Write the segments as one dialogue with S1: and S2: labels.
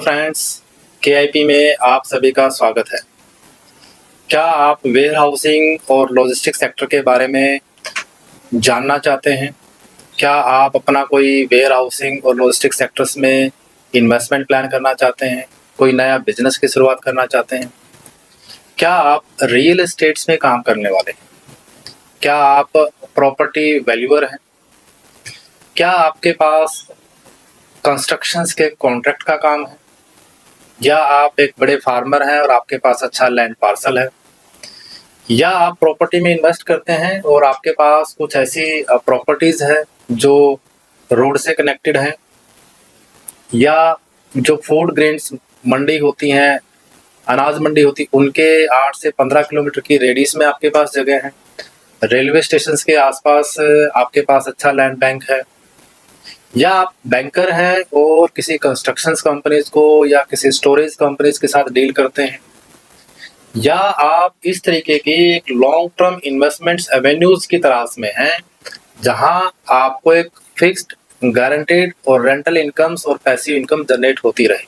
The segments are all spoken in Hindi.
S1: फ्रेंड्स, केआईपी में आप सभी का स्वागत है। क्या आप वेयर हाउसिंग और लॉजिस्टिक्स सेक्टर के बारे में जानना चाहते हैं? क्या आप अपना कोई वेयर हाउसिंग और लॉजिस्टिक्स सेक्टर्स में इन्वेस्टमेंट प्लान करना चाहते हैं? कोई नया बिजनेस की शुरुआत करना चाहते हैं? क्या आप रियल एस्टेट्स में काम करने वाले हैं? क्या आप प्रॉपर्टी वैल्यूअर हैं? क्या आपके पास कंस्ट्रक्शंस के कॉन्ट्रैक्ट का काम है? या आप एक बड़े फार्मर हैं और आपके पास अच्छा लैंड पार्सल है? या आप प्रॉपर्टी में इन्वेस्ट करते हैं और आपके पास कुछ ऐसी प्रॉपर्टीज है जो रोड से कनेक्टेड हैं? या जो फूड ग्रेन्स मंडी होती हैं, अनाज मंडी होती, उनके 8 से 15 किलोमीटर की रेडियस में आपके पास जगह है? रेलवे स्टेशन के आसपास आपके पास अच्छा लैंड बैंक है? या आप बैंकर हैं और किसी कंस्ट्रक्शंस कंपनीज को या किसी स्टोरेज कंपनीज के साथ डील करते हैं? या आप इस तरीके की एक लॉन्ग टर्म इन्वेस्टमेंट्स एवेन्यूज की तलाश में हैं जहां आपको एक फिक्स्ड, गारंटेड और रेंटल इनकम्स और पैसिव इनकम जनरेट होती रहे?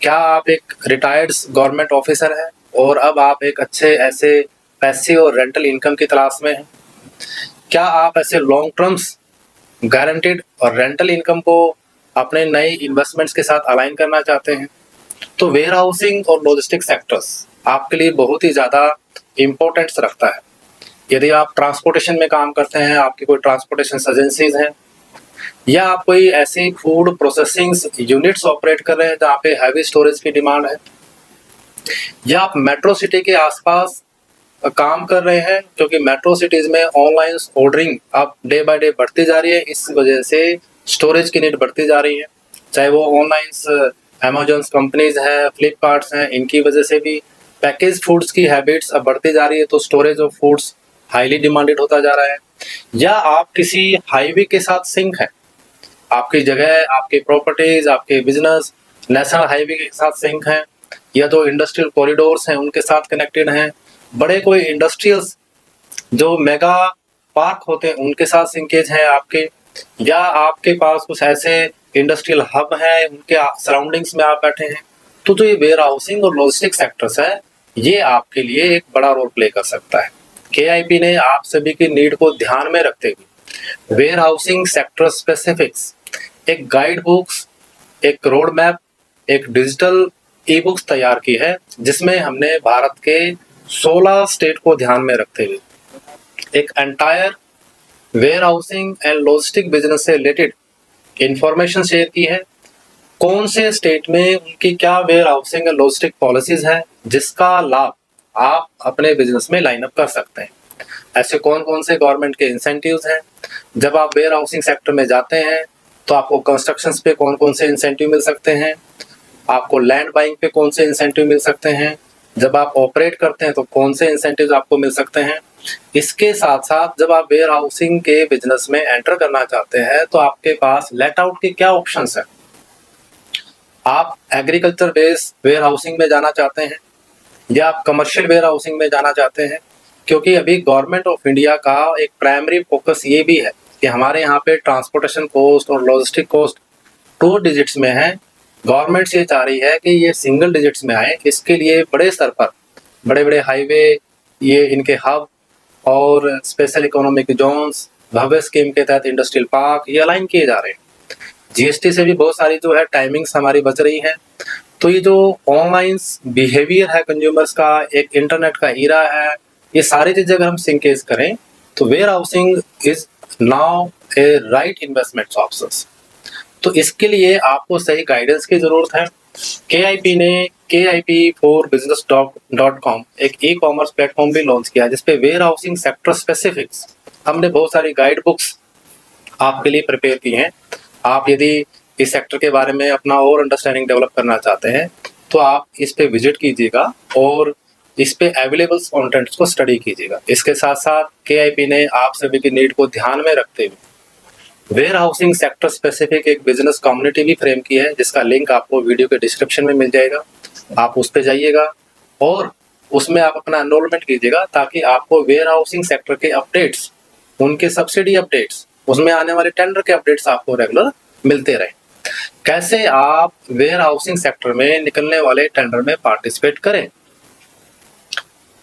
S1: क्या आप एक रिटायर्ड गवर्नमेंट ऑफिसर हैं और अब आप एक अच्छे ऐसे पैसिव और रेंटल इनकम की तलाश में हैं? क्या आप ऐसे लॉन्ग टर्म्स गारंटेड और रेंटल इनकम को अपने नए इन्वेस्टमेंट्स के साथ अलाइन करना चाहते हैं? तो वेयर हाउसिंग और लॉजिस्टिक सेक्टर्स आपके लिए बहुत ही ज़्यादा इम्पोर्टेंस रखता है। यदि आप ट्रांसपोर्टेशन में काम करते हैं, आपकी कोई ट्रांसपोर्टेशन एजेंसीज हैं, या आप कोई ऐसी फूड प्रोसेसिंग यूनिट्स ऑपरेट कर रहे हैं जहाँ पे हैवी स्टोरेज की डिमांड है, या आप मेट्रो सिटी के आसपास काम कर रहे हैं, क्योंकि मेट्रो सिटीज में ऑनलाइन ऑर्डरिंग अब डे बाय डे बढ़ती जा रही है, इस वजह से स्टोरेज की नीड बढ़ती जा रही है। चाहे वो ऑनलाइन अमेजॉन कंपनीज हैं, फ्लिपकार्ट्स हैं, इनकी वजह से भी पैकेज फूड्स की हैबिट्स अब बढ़ती जा रही है, तो storage of foods highly demanded होता जा रहा है। या आप किसी हाईवे के साथ सिंक है, आपकी जगह, आपकी प्रॉपर्टीज, आपके बिजनेस नेशनल हाईवे के साथ सिंक हैं, या जो इंडस्ट्रियल कॉरिडोर्स हैं उनके साथ कनेक्टेड हैं, बड़े कोई इंडस्ट्रियल्स जो मेगा पार्क होते हैं उनके साथ सिंकेज है आपके, या आपके पास कुछ ऐसे इंडस्ट्रियल हब है उनके सराउंडिंग्स में आप बैठे हैं, तो जो ये वेयर हाउसिंग और लॉजिस्टिक सेक्टर्स है, ये आपके लिए एक बड़ा रोल प्ले कर सकता है। केआईपी ने आप सभी की नीड को ध्यान में रखते हुए वेयर हाउसिंग सेक्टर स्पेसिफिक्स एक गाइड बुक्स, एक रोड मैप, एक डिजिटल ई बुक्स तैयार की है, जिसमें हमने भारत के 16 स्टेट को ध्यान में रखते हुए एक entire warehousing and logistic business से रिलेटेड इंफॉर्मेशन शेयर की है। कौन से स्टेट में उनकी क्या warehousing and logistic policies हैं जिसका लाभ आप अपने बिजनेस में लाइन अप कर सकते हैं। ऐसे कौन कौन से गवर्नमेंट के इंसेंटिव्स हैं। जब आप वेयर हाउसिंग सेक्टर में जाते हैं तो आपको कंस्ट्रक्शंस पे कौन कौन से इंसेंटिव मिल सकते हैं, आपको लैंड बाइंग पे कौन से इंसेंटिव मिल सकते हैं, जब आप ऑपरेट करते हैं तो कौन से इंसेंटिव्स आपको मिल सकते हैं। इसके साथ साथ जब आप वेयर हाउसिंग के बिजनेस में एंटर करना चाहते हैं तो आपके पास लेट आउट के क्या ऑप्शंस हैं। आप एग्रीकल्चर बेस्ड वेयर हाउसिंग में जाना चाहते हैं या आप कमर्शियल वेयर हाउसिंग में जाना चाहते हैं, क्योंकि अभी गवर्नमेंट ऑफ इंडिया का एक प्राइमरी फोकस ये भी है कि हमारे यहाँ पे ट्रांसपोर्टेशन कॉस्ट और लॉजिस्टिक कॉस्ट 2 डिजिट्स में है। गवर्नमेंट ये चाह रही है कि ये सिंगल डिजिट्स में आए। इसके लिए बड़े स्तर पर बड़े बड़े हाईवे, ये इनके हब और स्पेशल इकोनॉमिक जोन्स, भव्य स्कीम के तहत इंडस्ट्रियल पार्क ये अलाइन किए जा रहे हैं। जीएसटी से भी बहुत सारी जो है टाइमिंग्स हमारी बच रही है। तो ये जो ऑनलाइन बिहेवियर है कंज्यूमर्स का, एक इंटरनेट का ईरा है, ये सारी चीजें अगर हम सिंकेज करें तो warehousing is now a right investment options. तो इसके लिए आपको सही गाइडेंस की जरूरत है। केआईपी ने KIP4business.com एक ई कॉमर्स प्लेटफॉर्म भी लॉन्च किया, जिसपे वेयर हाउसिंग सेक्टर स्पेसिफिक्स हमने बहुत सारी गाइड बुक्स आपके लिए प्रिपेयर की हैं। आप यदि इस सेक्टर के बारे में अपना और अंडरस्टैंडिंग डेवलप करना चाहते हैं तो आप इस पे विजिट कीजिएगा और इस पे अवेलेबल कंटेंट्स को स्टडी कीजिएगा। इसके साथ साथ केआईपी ने आप सभी की नीड को ध्यान में रखते हुए वेयर हाउसिंग सेक्टर स्पेसिफिक एक बिजनेस कम्युनिटी भी फ्रेम की है, जिसका लिंक आपको वीडियो के डिस्क्रिप्शन में मिल जाएगा। आप उस पे जाइएगा और उसमें आप अपना एनरोलमेंट कीजिएगा, ताकि आपको वेयर हाउसिंग सेक्टर के अपडेट्स, उनके सब्सिडी अपडेट्स, उसमें आने वाले टेंडर के अपडेट्स आपको रेगुलर मिलते रहे। कैसे आप वेयर हाउसिंग सेक्टर में निकलने वाले टेंडर में पार्टिसिपेट करें,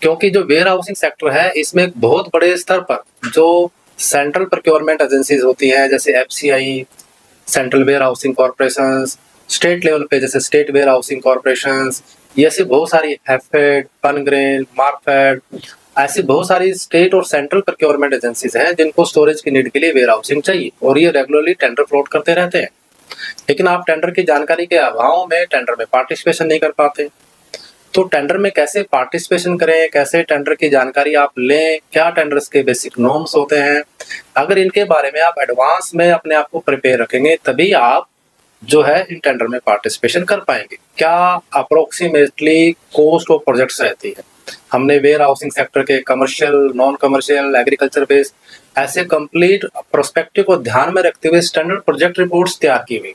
S1: क्योंकि जो वेयर हाउसिंग सेक्टर है इसमें एक बहुत बड़े स्तर पर जो सेंट्रल प्रोक्योरमेंट एजेंसीज होती हैं, जैसे FCI, central warehousing corporation, state level पे जैसे स्टेट वेयर हाउसिंग कॉर्पोरेशन, ये ऐसी बहुत सारी हैफेड, पनग्रेन, मार्कफेड, ऐसी बहुत सारी स्टेट और सेंट्रल प्रोक्योरमेंट एजेंसीज हैं जिनको स्टोरेज की नीड के लिए वेयर हाउसिंग चाहिए और ये रेगुलरली टेंडर फ्लोट करते रहते हैं। लेकिन आप टेंडर की जानकारी के अभाव में टेंडर में पार्टिसिपेशन नहीं कर पाते। तो टेंडर में कैसे पार्टिसिपेशन करें, कैसे टेंडर की जानकारी आप लें, क्या टेंडर्स के बेसिक नॉर्म्स होते हैं, अगर इनके बारे में आप एडवांस में अपने आप को प्रिपेयर रखेंगे तभी आप जो है इन टेंडर में पार्टिसिपेशन कर पाएंगे। क्या अप्रोक्सीमेटली कॉस्ट ऑफ प्रोजेक्ट्स रहती है, हमने वेयर हाउसिंग सेक्टर के commercial, non commercial, agriculture based ऐसे कंप्लीट प्रोस्पेक्टिव को ध्यान में रखते हुए स्टैंडर्ड प्रोजेक्ट रिपोर्ट्स तैयार की हुई।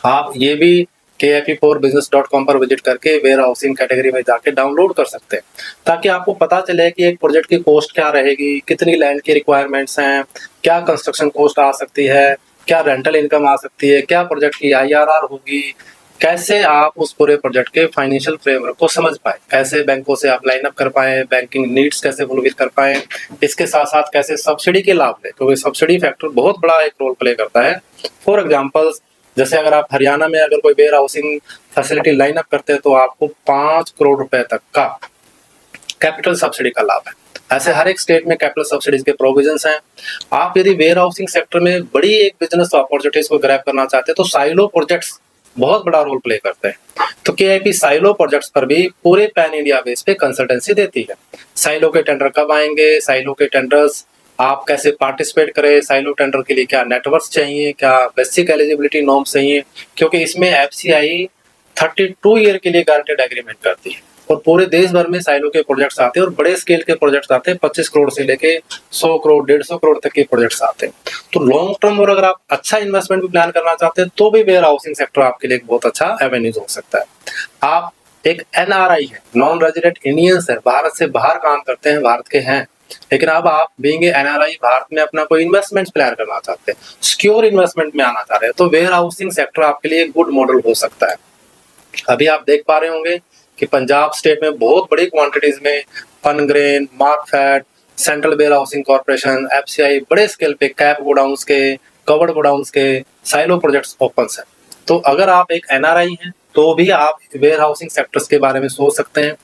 S1: आप ये भी KIP4business.com पर विजिट करके वेयर हाउसिंग कैटेगरी में जाके डाउनलोड कर सकते हैं, ताकि आपको पता चले कि एक प्रोजेक्ट की कॉस्ट क्या रहेगी, कितनी लैंड की रिक्वायरमेंट्स हैं, क्या कंस्ट्रक्शन कॉस्ट आ सकती है, क्या रेंटल इनकम आ सकती है, क्या प्रोजेक्ट की IRR होगी, कैसे आप उस पूरे प्रोजेक्ट के फाइनेंशियल फ्रेमवर्क को समझ पाए, कैसे बैंकों से आप लाइन अप कर पाए, बैंकिंग नीड्स कैसे फुलफिल कर पाए, इसके साथ साथ कैसे सब्सिडी के लाभ लें, क्योंकि सब्सिडी फैक्टर बहुत बड़ा एक रोल प्ले करता है। फॉर एग्जाम्पल्स, जैसे अगर आप हरियाणा में अगर कोई warehousing facility line up करते हैं तो आपको 5 करोड़ रुपए तक का कैपिटल सब्सिडी का लाभ है। ऐसे हर एक स्टेट में कैपिटल सब्सिडीज के प्रोविजंस हैं। आप यदि वेयर हाउसिंग सेक्टर में बड़ी एक बिजनेस अपॉर्चुनिटीज को ग्रैब करना चाहते हैं तो साइलो प्रोजेक्ट्स बहुत बड़ा रोल प्ले करते हैं। तो KIP साइलो प्रोजेक्ट्स पर भी पूरे पैन इंडिया बेस पे कंसल्टेंसी देती है। साइलो के टेंडर कब आएंगे, साइलो के टेंडर्स आप कैसे पार्टिसिपेट करें, साइलो टेंडर के लिए क्या नेटवर्क चाहिए, क्या बेसिक एलिजिबिलिटी नॉर्म्स चाहिए, क्योंकि इसमें FCI 32 ईयर के लिए गारंटेड एग्रीमेंट करती है और पूरे देश भर में साइलो के प्रोजेक्ट्स आते हैं और बड़े स्केल के प्रोजेक्ट्स आते हैं, 25 करोड़ से लेके 100 करोड़ 150 करोड़ तक के प्रोजेक्ट्स आते हैं। तो लॉन्ग टर्म और अगर आप अच्छा इन्वेस्टमेंट भी प्लान करना चाहते हैं तो भी वेयर हाउसिंग सेक्टर आपके लिए एक बहुत अच्छा एवेन्यूज हो सकता है। आप एक NRI है, नॉन रेजिडेंट इंडियंस है, भारत से बाहर काम करते हैं, भारत के हैं, लेकिन अब आप बीइंग NRI भारत में अपना कोई इन्वेस्टमेंट प्लान करना चाहते हैं, सिक्योर इन्वेस्टमेंट में आना चाह रहे हैं, तो वेयर हाउसिंग सेक्टर आपके लिए एक गुड मॉडल हो सकता है। अभी आप देख पा रहे होंगे कि पंजाब स्टेट में बहुत बड़ी क्वांटिटीज में Pungrain, Markfed, central warehousing corporation, FCI बड़े स्केल पे कैप गोडाउन्स के, कवर्ड गोडाउन्स के साइलो प्रोजेक्ट्स ओपन है। तो अगर आप एक NRI हैं तो भी आप वेयर हाउसिंग सेक्टर्स के बारे में सोच सकते हैं।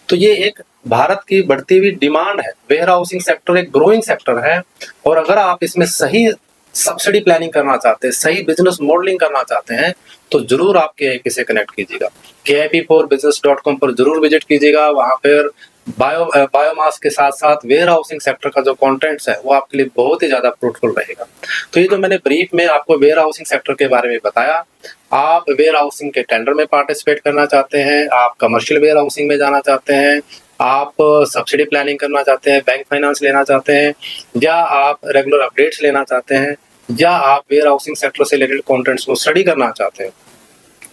S1: तो ये एक भारत की बढ़ती हुई डिमांड है, वेयर हाउसिंग सेक्टर एक ग्रोइंग सेक्टर है और अगर आप इसमें सही सब्सिडी प्लानिंग करना चाहते हैं, सही बिजनेस मॉडलिंग करना चाहते हैं तो जरूर आप KIP से कनेक्ट कीजिएगा। KIP4business.com पर जरूर विजिट कीजिएगा। वहां पर बायोमास के साथ साथ वेयर हाउसिंग सेक्टर का जो कंटेंट्स है वो आपके लिए बहुत ही ज्यादा फ्रूटफुल रहेगा। तो ये जो मैंने ब्रीफ में आपको वेयर हाउसिंग सेक्टर के बारे में बताया, आप वेयर हाउसिंग के टेंडर में पार्टिसिपेट करना चाहते हैं, आप कमर्शियल वेयर हाउसिंग में जाना चाहते हैं, आप सब्सिडी प्लानिंग करना चाहते हैं, बैंक फाइनेंस लेना चाहते हैं, या आप रेगुलर अपडेट्स लेना चाहते हैं, या आप वेयर हाउसिंग सेक्टर से रिलेटेड कंटेंट्स को स्टडी करना चाहते हैं,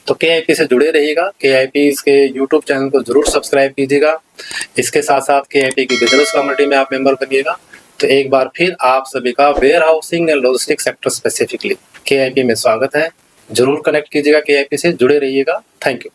S1: तो KIP से जुड़े रहिएगा। KIP के यूट्यूब चैनल को जरूर सब्सक्राइब कीजिएगा। इसके साथ साथ KIP की बिजनेस कम्युनिटी में आप मेंबर बनिएगा। तो एक बार फिर आप सभी का warehousing and logistic sector specifically KIP में स्वागत है। जरूर कनेक्ट कीजिएगा, KIP से जुड़े रहिएगा। Thank you.